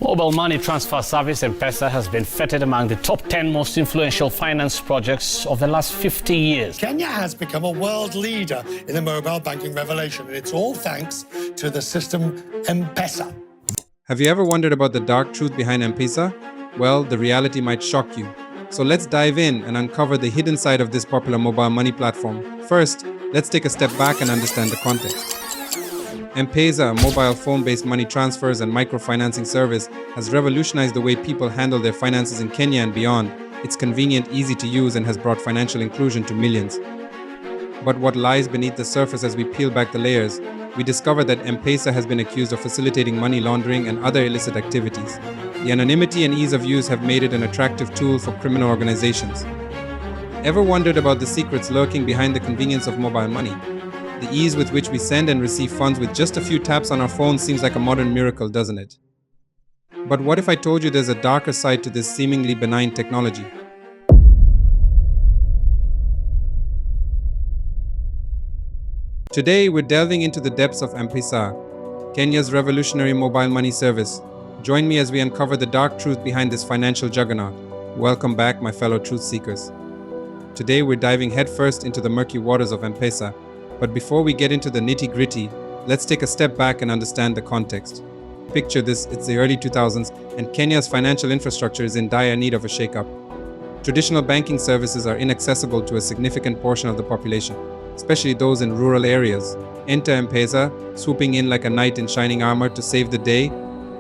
Mobile money transfer service M-Pesa has been feted among the top 10 most influential finance projects of the last 50 years. Kenya has become a world leader in the mobile banking revolution, and it's all thanks to the system M-Pesa. Have you ever wondered about the dark truth behind M-Pesa? Well, the reality might shock you. So let's dive in and uncover the hidden side of this popular mobile money platform. First, let's take a step back and understand the context. M-Pesa, a mobile phone-based money transfers and microfinancing service, has revolutionized the way people handle their finances in Kenya and beyond. It's convenient, easy to use, and has brought financial inclusion to millions. But what lies beneath the surface as we peel back the layers? We discover that M-Pesa has been accused of facilitating money laundering and other illicit activities. The anonymity and ease of use have made it an attractive tool for criminal organizations. Ever wondered about the secrets lurking behind the convenience of mobile money? The ease with which we send and receive funds with just a few taps on our phones seems like a modern miracle, doesn't it? But what if I told you there's a darker side to this seemingly benign technology? Today, we're delving into the depths of M-Pesa, Kenya's revolutionary mobile money service. Join me as we uncover the dark truth behind this financial juggernaut. Welcome back, my fellow truth seekers. Today, we're diving headfirst into the murky waters of M-Pesa. But before we get into the nitty-gritty, let's take a step back and understand the context. Picture this, it's the early 2000s, and Kenya's financial infrastructure is in dire need of a shake-up. Traditional banking services are inaccessible to a significant portion of the population, especially those in rural areas. Enter M-Pesa, swooping in like a knight in shining armor to save the day.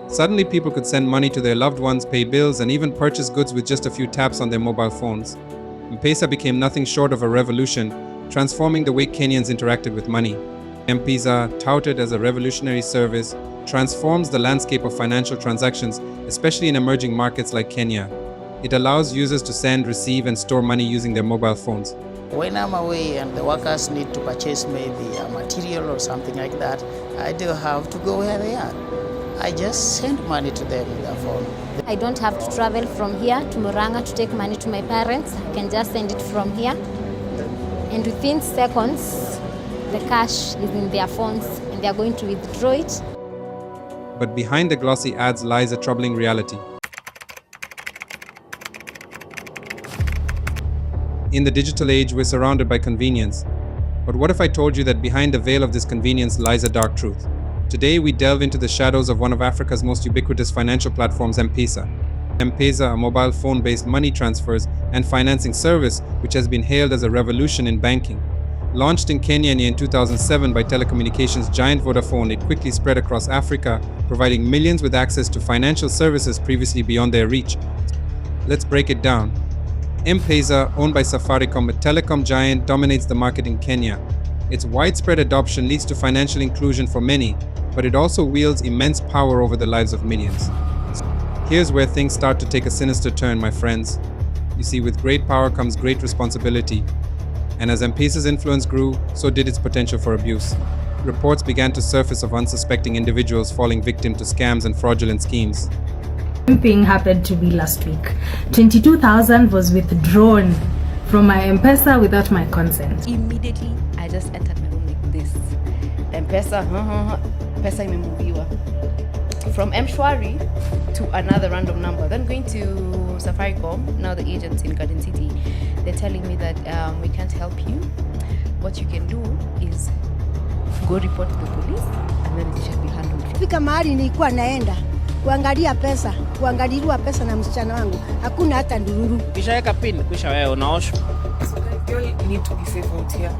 Suddenly people could send money to their loved ones, pay bills, and even purchase goods with just a few taps on their mobile phones. M-Pesa became nothing short of a revolution, transforming the way Kenyans interacted with money. M-Pesa, touted as a revolutionary service, transforms the landscape of financial transactions, especially in emerging markets like Kenya. It allows users to send, receive, and store money using their mobile phones. When I'm away and the workers need to purchase maybe a material or something like that, I do have to go where they are. I just send money to them with their phone. I don't have to travel from here to Murang'a to take money to my parents. I can just send it from here. And within seconds, the cash is in their phones and they are going to withdraw it. But behind the glossy ads lies a troubling reality. In the digital age, we're surrounded by convenience. But what if I told you that behind the veil of this convenience lies a dark truth? Today, we delve into the shadows of one of Africa's most ubiquitous financial platforms, M-Pesa. M-Pesa, a mobile phone-based money transfers and financing service which has been hailed as a revolution in banking. Launched in Kenya in 2007 by telecommunications giant Vodafone, it quickly spread across Africa, providing millions with access to financial services previously beyond their reach. Let's break it down. M-Pesa, owned by Safaricom, a telecom giant, dominates the market in Kenya. Its widespread adoption leads to financial inclusion for many, but it also wields immense power over the lives of millions. Here's where things start to take a sinister turn, my friends. You see, with great power comes great responsibility. And as M-Pesa's influence grew, so did its potential for abuse. Reports began to surface of unsuspecting individuals falling victim to scams and fraudulent schemes. Same thing happened to me last week. 22,000 was withdrawn from my M-Pesa without my consent. Immediately, I just entered my room like this. M-Pesa, pesa imemoviwa. From M-Shwari to another random number. Then going to Safaricom, now the agents in Garden City, they're telling me that we can't help you. What you can do is go report to the police and then it shall be handled. Fika mahali nilikuwa naenda kuangalia pesa, kuangaliwa pesa na msichana wangu. Hakuna hata ndururu. Kishaweka pin, kisha wewe unaoshwa. So guys, you all need to be safe out here.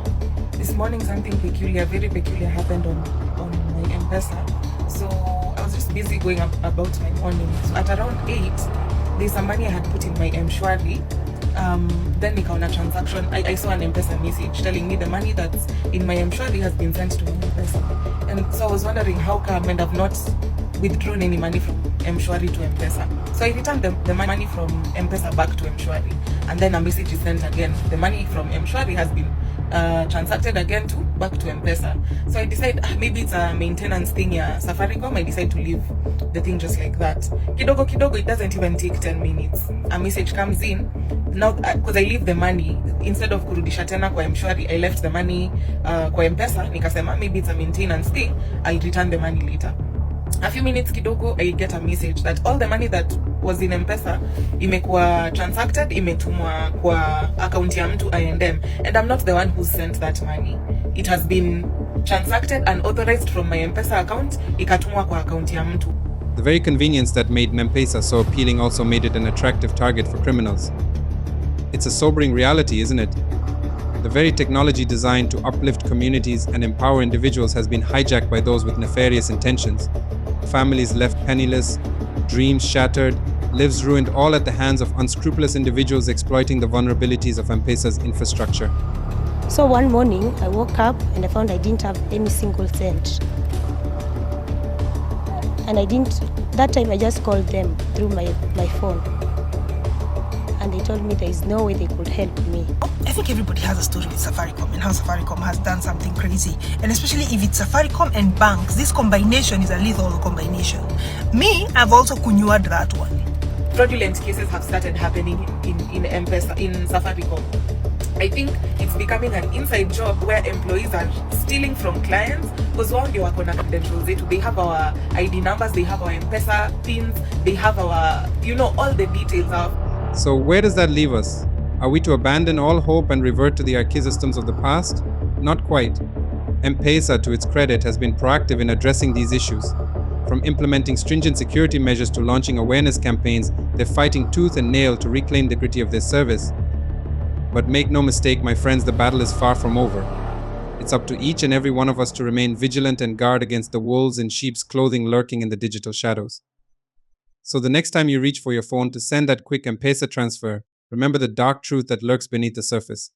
This morning something peculiar, very peculiar happened on my M-Pesa. So I was just busy going about my morning. So at around 8, there's some money I had put in my M-Shwari. Then nikaona transaction. I saw an M-Pesa message telling me the money that's in my M-Shwari has been sent to my M-Pesa. And so I was wondering how come and I've not withdrawn any money from M-Shwari to M-Pesa. So I returned the money from M-Pesa back to M-Shwari. And then a message is sent again. The money from M-Shwari has been transacted again back to M-Pesa. So I decided maybe it's a maintenance thing, Safaricom. I decided to leave the thing just like that. Kidogo, it doesn't even take 10 minutes. A message comes in. Now, because I leave the money, instead of kurudisha tena kwa M-Shwari, I left the money kwa M-Pesa. Nikasema maybe it's a maintenance thing. I'll return the money later. A few minutes kidogo, I get a message that all the money that was in M-Pesa imekuwa transacted, imetumwa kwa account ya mtu I&M, and I'm not the one who sent that money. It has been transacted and authorized from my M-Pesa account, ikatumwa kwa account ya mtu. The very convenience that made M-Pesa so appealing also made it an attractive target for criminals. It's a sobering reality, isn't it? The very technology designed to uplift communities and empower individuals has been hijacked by those with nefarious intentions. Families left penniless, dreams shattered, lives ruined, all at the hands of unscrupulous individuals exploiting the vulnerabilities of M-Pesa's infrastructure. So one morning, I woke up and I found I didn't have any single cent. And that time I just called them through my phone. And they told me there is no way they could help me. I think everybody has a story with Safaricom and how Safaricom has done something crazy. And especially if it's Safaricom and banks, this combination is a lethal combination. Me, I've also kunyuad that one. Fraudulent cases have started happening in M-Pesa, in Safaricom. I think it's becoming an inside job where employees are stealing from clients because wao ndio wako na credentials zetu. They have our ID numbers, they have our M-Pesa pins, they have our, all the details of. So where does that leave us? Are we to abandon all hope and revert to the archaic systems of the past? Not quite. M-Pesa, to its credit, has been proactive in addressing these issues. From implementing stringent security measures to launching awareness campaigns, they're fighting tooth and nail to reclaim the dignity of their service. But make no mistake, my friends, the battle is far from over. It's up to each and every one of us to remain vigilant and guard against the wolves in sheep's clothing lurking in the digital shadows. So the next time you reach for your phone to send that quick M-Pesa transfer, remember the dark truth that lurks beneath the surface.